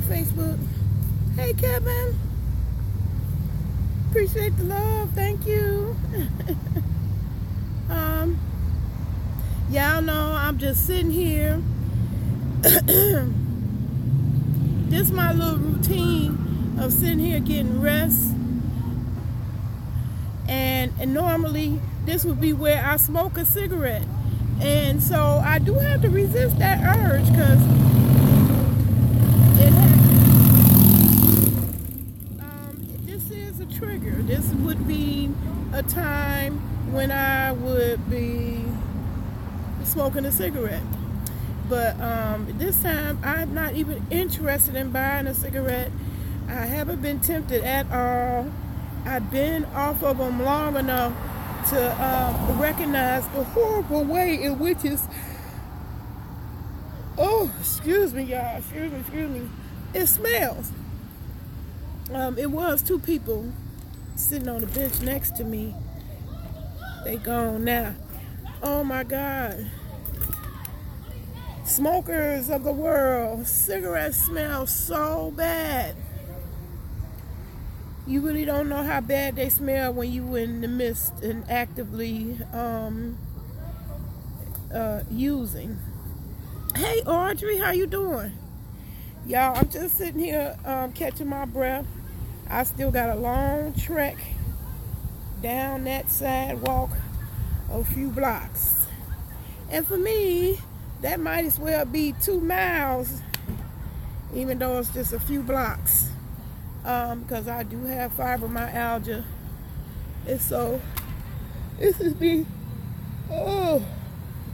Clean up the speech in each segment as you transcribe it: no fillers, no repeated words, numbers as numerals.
Facebook. Hey, Kevin. Appreciate the love. Thank you. Y'all know I'm just sitting here. This is my little routine of sitting here getting rest. And normally this would be where I smoke a cigarette. And so I do have to resist that urge because this is a trigger. This would be a time when I would be smoking a cigarette. But this time I'm not even interested in buying a cigarette. I haven't been tempted at all. I've been off of them long enough to recognize the horrible way in which it's, excuse me, y'all, excuse me, it smells. It was two people sitting on the bench next to me. They gone now. Oh my God. Smokers of the world, cigarettes smell so bad. You really don't know how bad they smell when you in the midst and actively using. Hey Audrey, how you doing? Y'all, I'm just sitting here catching my breath. I still got a long trek down that sidewalk a few blocks. And for me, that might as well be 2 miles, even though it's just a few blocks. Because I do have fibromyalgia. And so this is me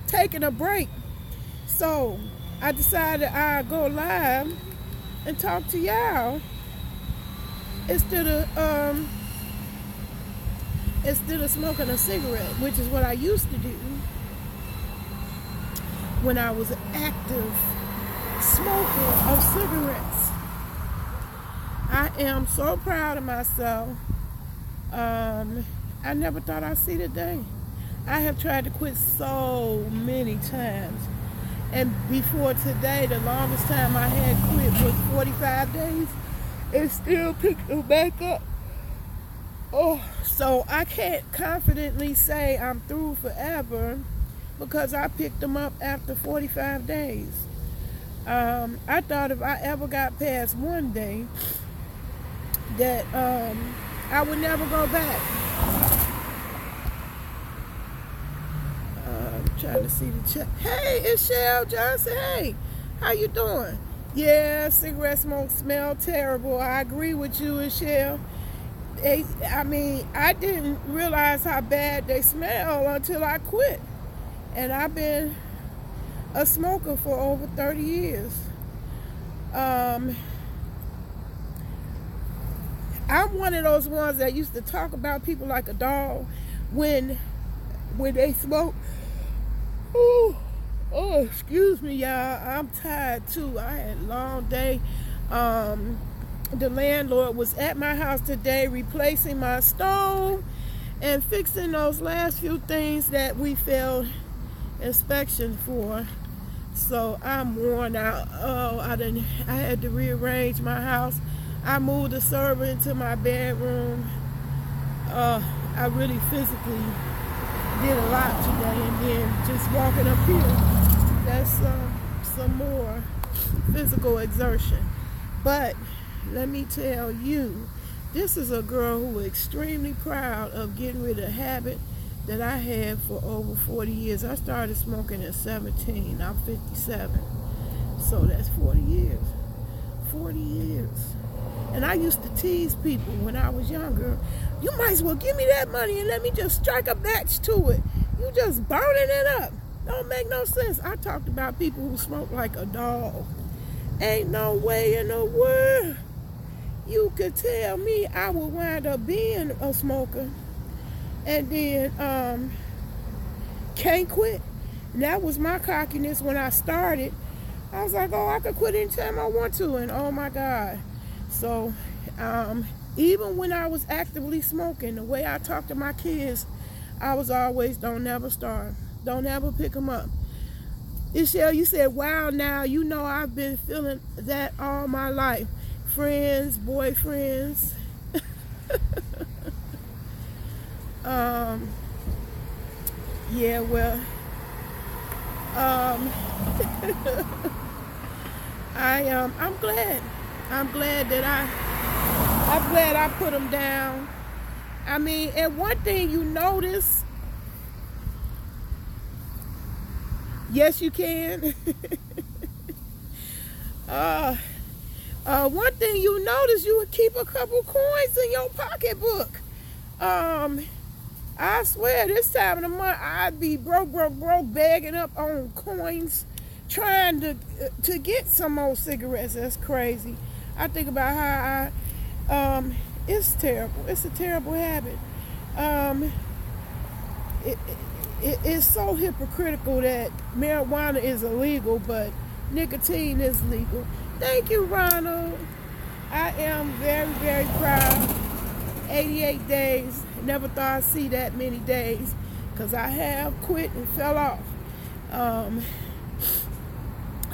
taking a break. So I decided I'd go live and talk to y'all instead of smoking a cigarette, which is what I used to do when I was an active smoker of cigarettes. I am so proud of myself. I never thought I'd see the day. I have tried to quit so many times. And before today, the longest time I had quit was 45 days. And still picked it back up. So I can't confidently say I'm through forever because I picked them up after 45 days. I thought if I ever got past one day, that I would never go back. I'm trying to see the chat. Hey, it's Shell Johnson. Hey, how you doing? Yeah, cigarette smoke smell terrible. I agree with you and Shell. I mean, I didn't realize how bad they smell until I quit. And I've been a smoker for over 30 years. I'm one of those ones that used to talk about people like a dog when they smoke. Excuse me, y'all. I'm tired too. I had a long day. The landlord was at my house today replacing my stove and fixing those last few things that we failed inspection for. So I'm worn out. I had to rearrange my house. I moved the server into my bedroom. I really physically did a lot today, and then just walking up here, that's some more physical exertion. But let me tell you, this is a girl who is extremely proud of getting rid of a habit that I had for over 40 years. I started smoking at 17. I'm 57. So that's 40 years. 40 years. And I used to tease people when I was younger. You might as well give me that money and let me just strike a match to it. You just burning it up. Don't make no sense. I talked about people who smoke like a dog. Ain't no way in the world you could tell me I would wind up being a smoker and then can't quit. And that was my cockiness when I started. I was like, I could quit anytime I want to, and oh my God. So even when I was actively smoking, the way I talk to my kids, I was always, don't never start. Don't ever pick them up. Ishelle, you said, wow, now, you know I've been feeling that all my life. Friends, boyfriends. Yeah, well, I'm glad. I'm glad that I'm glad I put them down. I mean, and one thing you notice, yes, you can. One thing you notice, you would keep a couple coins in your pocketbook. I swear, this time of the month, I'd be broke, bagging up on coins, trying to get some more cigarettes. That's crazy. I think about how it's terrible. It's a terrible habit. It's so hypocritical that marijuana is illegal, but nicotine is legal. Thank you, Ronald. I am very, very proud. 88 days. Never thought I'd see that many days, because I have quit and fell off. I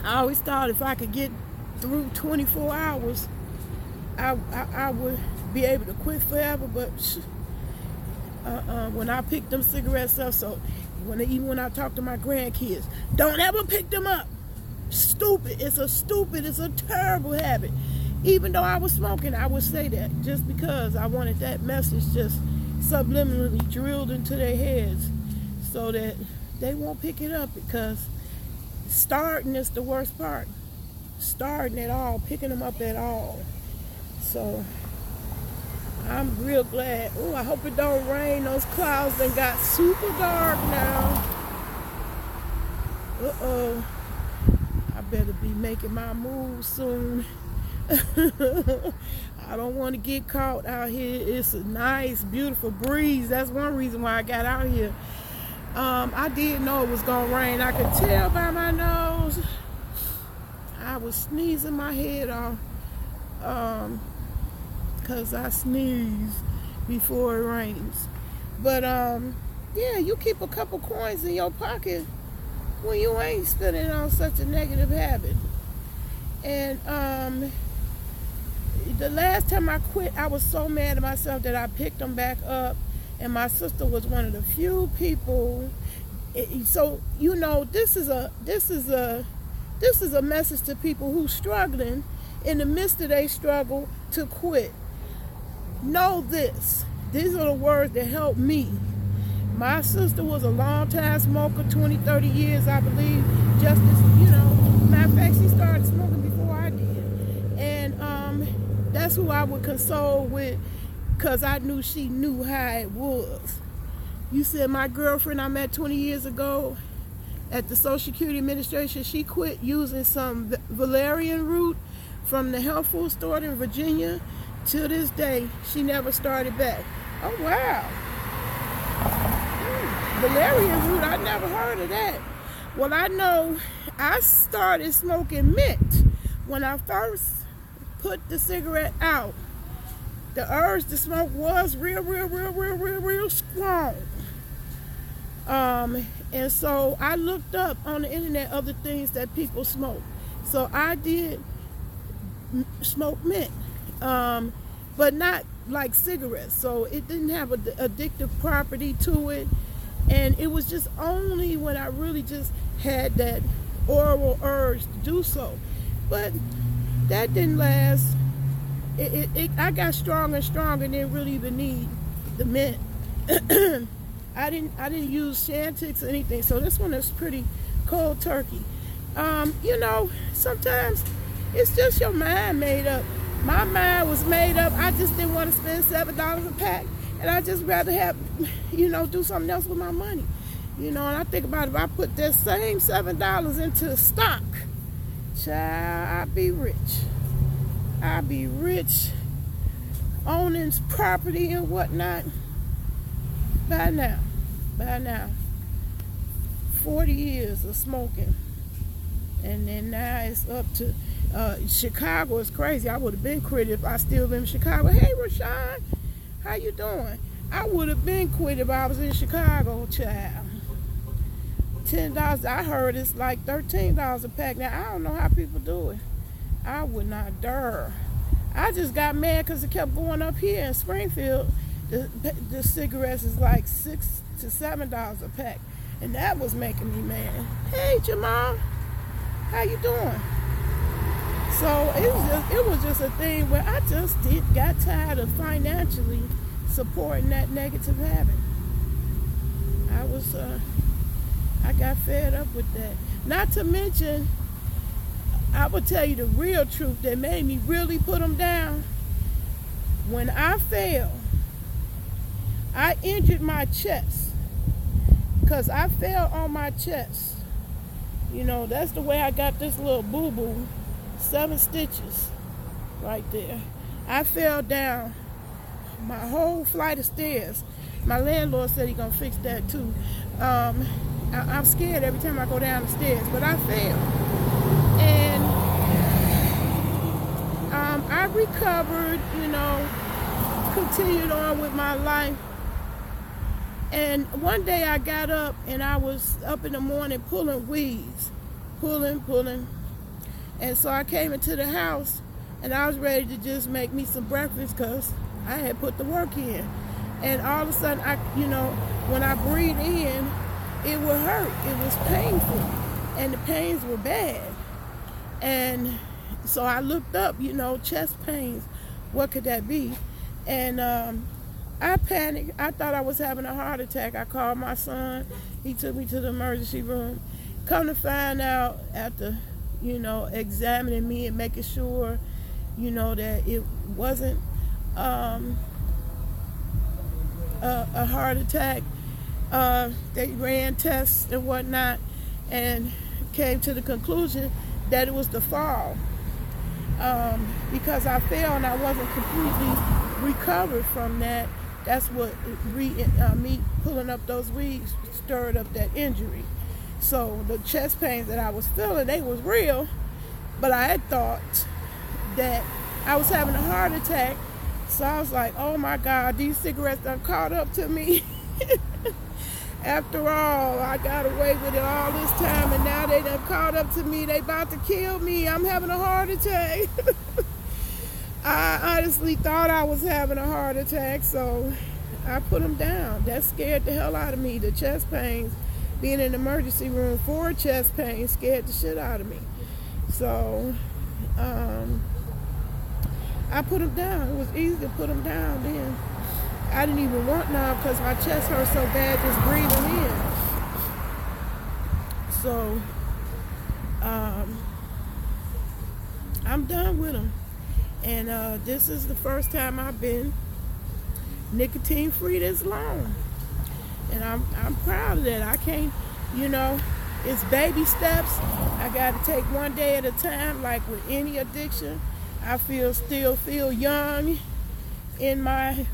always thought if I could get through 24 hours, I would be able to quit forever, but when I picked them cigarettes up, so even when I talk to my grandkids, don't ever pick them up. Stupid. It's a terrible habit. Even though I was smoking, I would say that just because I wanted that message just subliminally drilled into their heads so that they won't pick it up, because starting is the worst part. Starting at all, picking them up at all. So I'm real glad. Oh, I hope it don't rain. Those clouds done got super dark now. Uh-oh. I better be making my move soon. I don't want to get caught out here. It's a nice, beautiful breeze. That's one reason why I got out here. I did know it was going to rain. I could tell by my nose. I was sneezing my head off. Because I sneeze before it rains. But, yeah, you keep a couple coins in your pocket when you ain't spending on such a negative habit. And, the last time I quit, I was so mad at myself that I picked them back up, and my sister was one of the few people. So you know, this is a message to people who's struggling in the midst of their struggle to quit. Know this. These are the words that helped me. My sister was a long time smoker, 20, 30 years, I believe. Just as, matter of fact, she started smoking before I did. And that's who I would console with, because I knew she knew how it was. You said my girlfriend I met 20 years ago at the Social Security Administration, she quit using some valerian root from the health food store in Virginia. To this day, she never started back. Oh, wow. Valerian root, I never heard of that. Well, I know I started smoking mint when I first put the cigarette out. The urge to smoke was real strong. And so I looked up on the internet other things that people smoke. So I did smoke mint, but not like cigarettes. So it didn't have an addictive property to it. And it was just only when I really just had that oral urge to do so. But that didn't last. I got stronger and stronger and didn't really even need the mint. I didn't use Chantix or anything, so this one is pretty cold turkey. Sometimes it's just your mind made up. My mind was made up. I just didn't want to spend $7 a pack, and I just rather have, do something else with my money. And I think about if I put that same $7 into stock, child, I'd be rich. I'd be rich, owning property and whatnot. By now, 40 years of smoking, and then now it's up to Chicago. Is crazy. I would have been quit if I still been in Chicago. Hey, Rashawn, how you doing? I would have been quit if I was in Chicago, child. $10. I heard it's like $13 a pack. Now, I don't know how people do it. I would not dare. I just got mad because it kept going up here in Springfield. The cigarettes is like $6 to $7 a pack. And that was making me mad. Hey, Jamal, how you doing? So it was just a thing where I just got tired of financially supporting that negative habit. I got fed up with that. Not to mention, I will tell you the real truth that made me really put them down. When I fell, I injured my chest because I fell on my chest. You know, that's the way I got this little boo-boo, 7 stitches right there. I fell down my whole flight of stairs. My landlord said he's going to fix that too. I'm scared every time I go down the stairs, but I fell. And I recovered, you know, continued on with my life. And one day I got up and I was up in the morning pulling weeds, pulling. And so I came into the house and I was ready to just make me some breakfast because I had put the work in. And all of a sudden, when I breathed in, it would hurt. It was painful. And the pains were bad. And so I looked up, chest pains. What could that be? And I panicked. I thought I was having a heart attack. I called my son. He took me to the emergency room. Come to find out after, examining me and making sure, that it wasn't a heart attack. They ran tests and whatnot and came to the conclusion that it was the fall. Because I fell and I wasn't completely recovered from that. That's what me pulling up those weeds stirred up that injury. So the chest pains that I was feeling, they was real, but I had thought that I was having a heart attack. So I was like, oh my God, these cigarettes done caught up to me. After all, I got away with it all this time, and now they done caught up to me. They about to kill me. I'm having a heart attack. I honestly thought I was having a heart attack, so I put them down. That scared the hell out of me. The chest pains, being in the emergency room for chest pains, scared the shit out of me. So I put them down. It was easy to put them down then. I didn't even want none because my chest hurt so bad just breathing in. So I'm done with them. And this is the first time I've been nicotine free this long. And I'm proud of that. I can't, it's baby steps. I got to take one day at a time, like with any addiction. I still feel young in my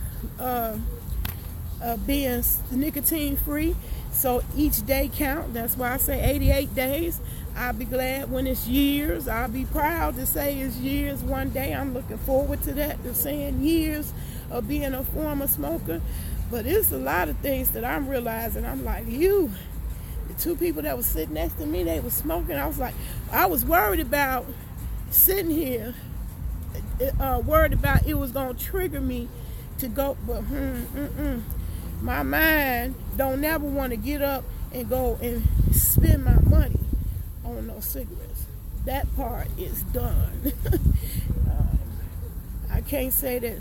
being nicotine free. So each day count. That's why I say 88 days. I'll be glad when it's years. I'll be proud to say it's years one day. I'm looking forward to that, to saying years of being a former smoker. But it's a lot of things that I'm realizing. I'm like, the 2 people that was sitting next to me, they was smoking. I was worried about sitting here, worried about it was going to trigger me to go, but my mind don't never want to get up and go and spend my money on no cigarettes. That part is done. I can't say that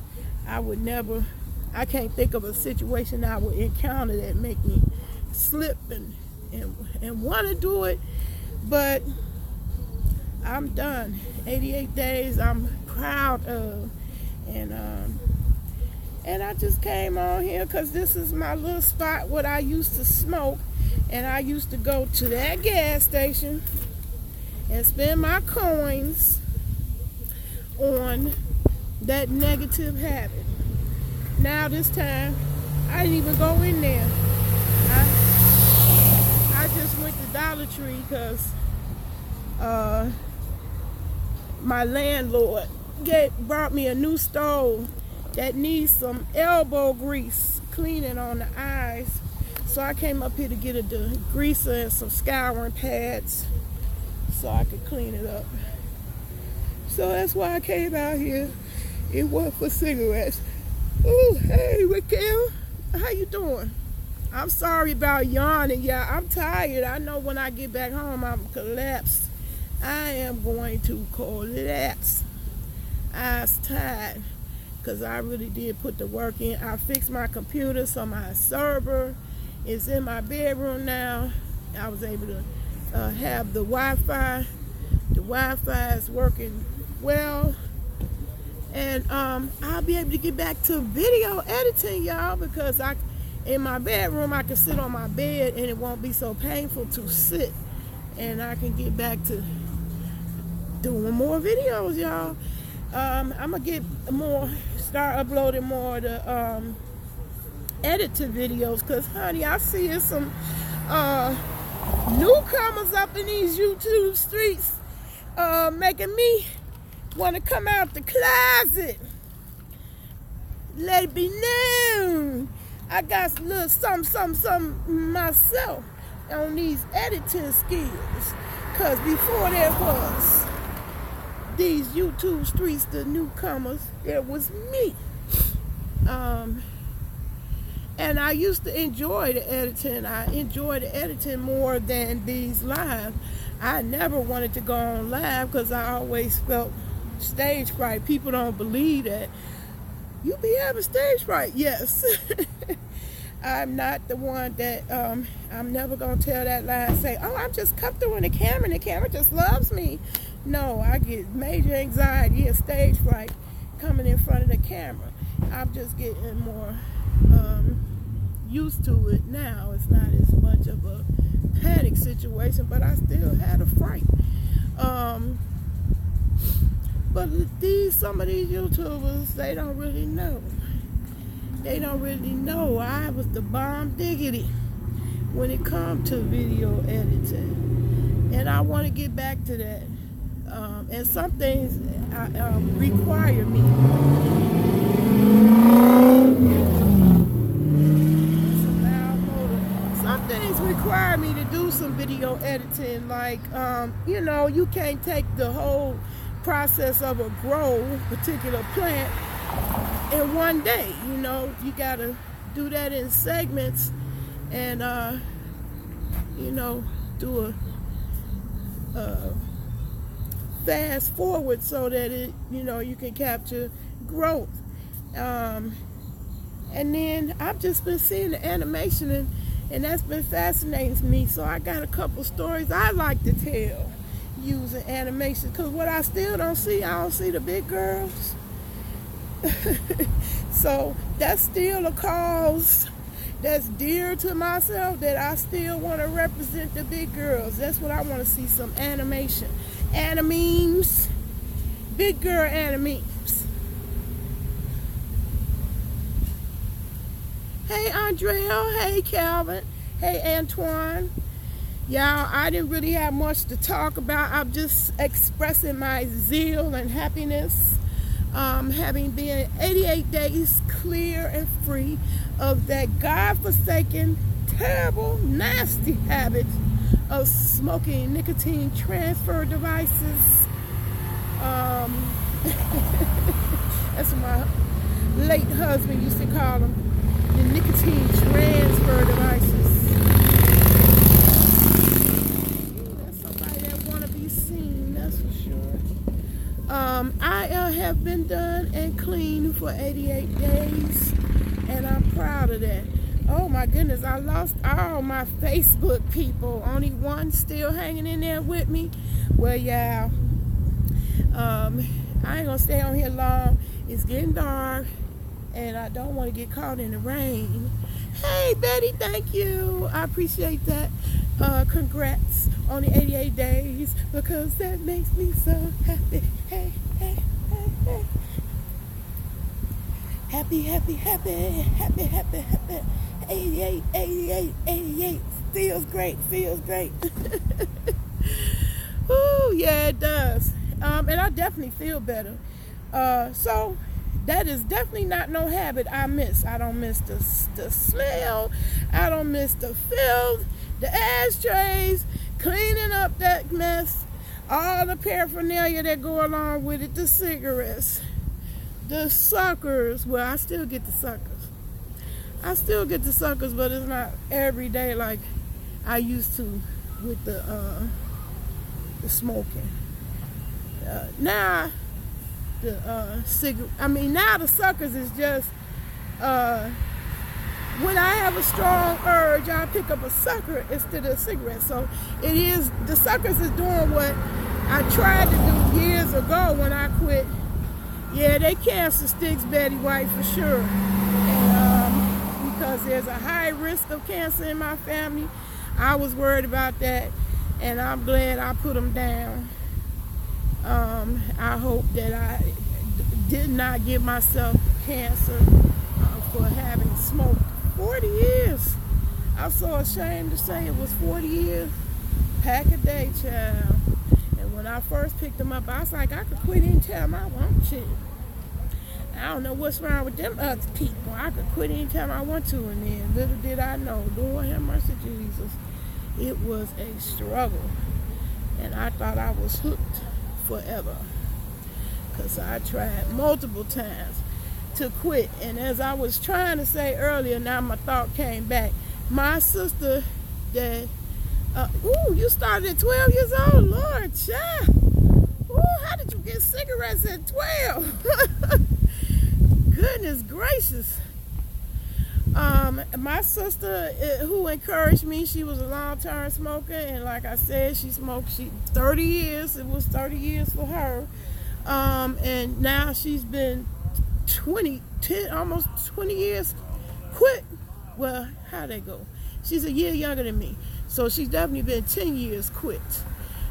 I can't think of a situation I would encounter that make me slip and want to do it, but I'm done. 88 days I'm proud of, and I just came on here because this is my little spot where I used to smoke, and I used to go to that gas station and spend my coins on that negative habit. Now this time, I didn't even go in there. I just went to Dollar Tree because my landlord brought me a new stove that needs some elbow grease cleaning on the eyes. So I came up here to get a degreaser and some scouring pads so I could clean it up. So that's why I came out here. It wasn't for cigarettes. Oh, hey, Raquel. How you doing? I'm sorry about yawning, y'all. I'm tired. I know when I get back home, I'm collapsed. I am going to collapse. I was tired because I really did put the work in. I fixed my computer, so my server is in my bedroom now. I was able to have the Wi-Fi. The Wi-Fi is working well. And I'll be able to get back to video editing, y'all, because in my bedroom, I can sit on my bed and it won't be so painful to sit. And I can get back to doing more videos, y'all. I'm going to start uploading more of the edited videos, because, honey, I see some newcomers up in these YouTube streets making me want to come out the closet. Let it be known I got a little something myself on these editing skills, because before there was these YouTube streets, the newcomers, there was me. And I used to enjoy the editing. I enjoy the editing more than these live. I never wanted to go on live because I always felt stage fright. People don't believe that. You be having stage fright. Yes. I'm not the one that, I'm never going to tell that lie and say, oh, I'm just comfortable in the camera and the camera just loves me. No, I get major anxiety and stage fright coming in front of the camera. I'm just getting more used to it now. It's not as much of a panic situation, but I still had a fright. But some of these YouTubers, they don't really know. They don't really know I was the bomb diggity when it comes to video editing. And I want to get back to that. And some things require me. Some things require me to do some video editing. Like, you can't take the whole process of a particular plant in one day. You got to do that in segments and, do a fast forward so that you can capture growth. And then I've just been seeing the animation and that's been fascinating me. So I got a couple stories I like to tell using animation, because what I still don't see, I don't see the big girls. So that's still a cause that's dear to myself, that I still want to represent the big girls. That's what I want to see, some animation. Animemes, big girl animemes. Hey Andrea, hey Calvin, hey Antoine. Y'all, I didn't really have much to talk about. I'm just expressing my zeal and happiness, having been 88 days clear and free of that godforsaken, terrible, nasty habit of smoking nicotine transfer devices. That's what my late husband used to call them, the nicotine transfer devices. That's somebody that want to be seen, that's for sure. I have been done and clean for 88 days, and I'm proud of that. Oh my goodness, I lost all my Facebook people. Only one still hanging in there with me. Well, yeah, I ain't gonna stay on here long. It's getting dark, and I don't want to get caught in the rain. Hey, Betty, thank you. I appreciate that. Congrats on the 88 days, because that makes me so happy. Hey, hey, hey, hey. Happy, happy, happy, happy, happy, happy. 88, 88, 88. Feels great, feels great. Ooh, yeah, it does. And I definitely feel better. So, that is definitely not no habit I miss. I don't miss the smell. I don't miss the filth, the ashtrays, cleaning up that mess, all the paraphernalia that go along with it, the cigarettes, the suckers. Well, I still get the suckers. But it's not every day like I used to with the smoking. Now the now the suckers is just when I have a strong urge, I pick up a sucker instead of a cigarette. So it is, the suckers is doing what I tried to do years ago when I quit. Yeah, they cancer sticks Betty White for sure. And because there's a high risk of cancer in my family, I was worried about that, and I'm glad I put them down. I hope that I did not give myself cancer for having smoked 40 years. I'm so ashamed to say it was 40 years. Pack a day, child. And when I first picked them up, I was like, I could quit anytime I want to. I don't know what's wrong with them other people. I could quit anytime I want to, and then little did I know, Lord have mercy, Jesus, it was a struggle. And I thought I was hooked forever, because I tried multiple times to quit. And as I was trying to say earlier, now my thought came back. My sister that you started at 12 years old, Lord, child. How did you get cigarettes at 12? Goodness gracious. My sister, who encouraged me, she was a long-term smoker, and like I said, she smoked 30 years. It was 30 years for her. And now she's been almost 20 years quit. Well, how'd they go? She's a year younger than me, so she's definitely been 10 years quit.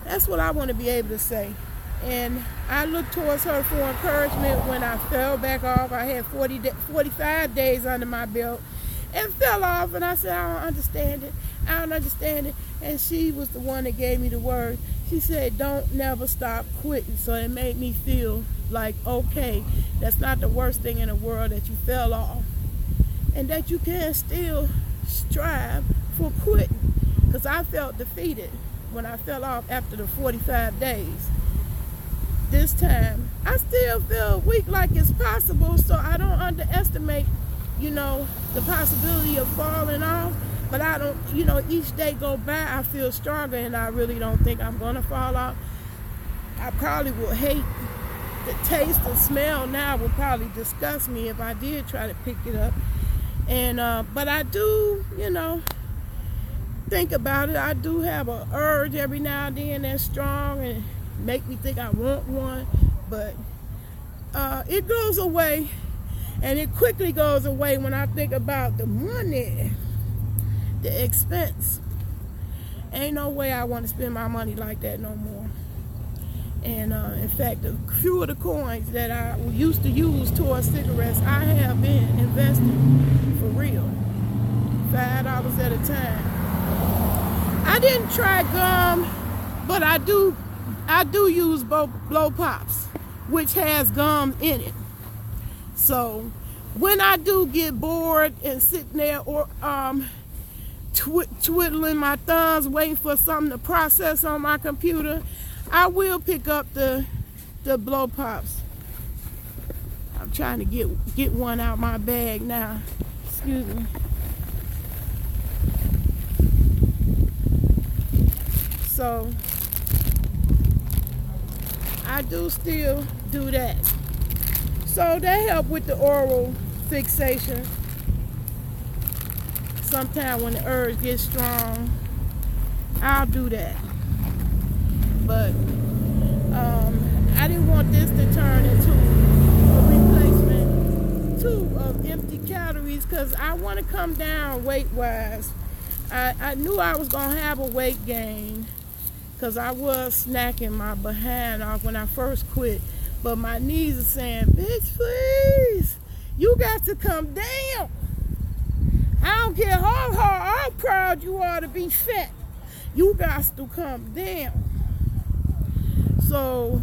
That's what I want to be able to say. And I look towards her for encouragement when I fell back off. I had 45 days under my belt and fell off, and I said, I don't understand it. And she was the one that gave me the word. She said, don't never stop quitting. So it made me feel like, okay, that's not the worst thing in the world that you fell off, and that you can still strive for quitting. Because I felt defeated when I fell off after the 45 days. This time, I still feel weak, like it's possible, so I don't underestimate, the possibility of falling off. But I don't, each day go by, I feel stronger, and I really don't think I'm going to fall off. I probably will hate the taste and smell now, would probably disgust me if I did try to pick it up. And, but I do, think about it. I do have an urge every now and then that's strong and make me think I want one, but it goes away, and it quickly goes away when I think about the money, the expense. Ain't no way I want to spend my money like that no more. And in fact, a few of the coins that I used to use towards cigarettes, I have been investing for real, $5 at a time. I didn't try gum, but I do use blow pops, which has gum in it. So when I do get bored and sitting there or twiddling my thumbs waiting for something to process on my computer, I will pick up the blow pops. I'm trying to get one out my bag now. Excuse me. So I do still do that. So that help with the oral fixation. Sometimes when the urge gets strong, I'll do that. But I didn't want this to turn into a replacement too of empty calories, because I want to come down weight-wise. I knew I was going to have a weight gain, because I was snacking my behind off when I first quit. But my knees are saying, bitch, please, you got to come down. I don't care how proud you are to be fat. You got to come down. So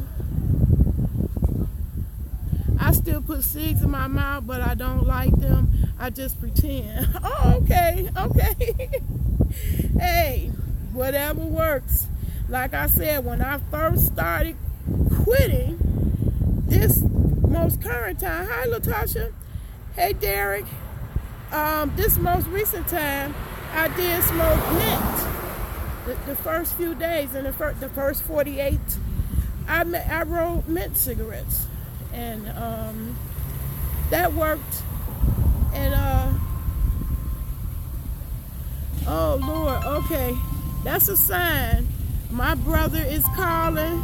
I still put cigs in my mouth, but I don't like them. I just pretend. Oh, okay, okay. Hey, whatever works. Like I said, when I first started quitting, this most current time, hi Latasha, hey Derek, this most recent time, I did smoke mint. The first few days, and the first 48, I rolled mint cigarettes, and that worked. And oh Lord, okay, that's a sign. My brother is calling.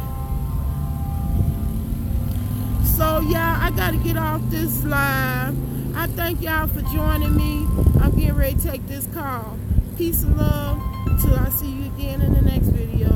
So y'all, I gotta get off this live. I thank y'all for joining me. I'm getting ready to take this call. Peace and love till I see you again in the next video.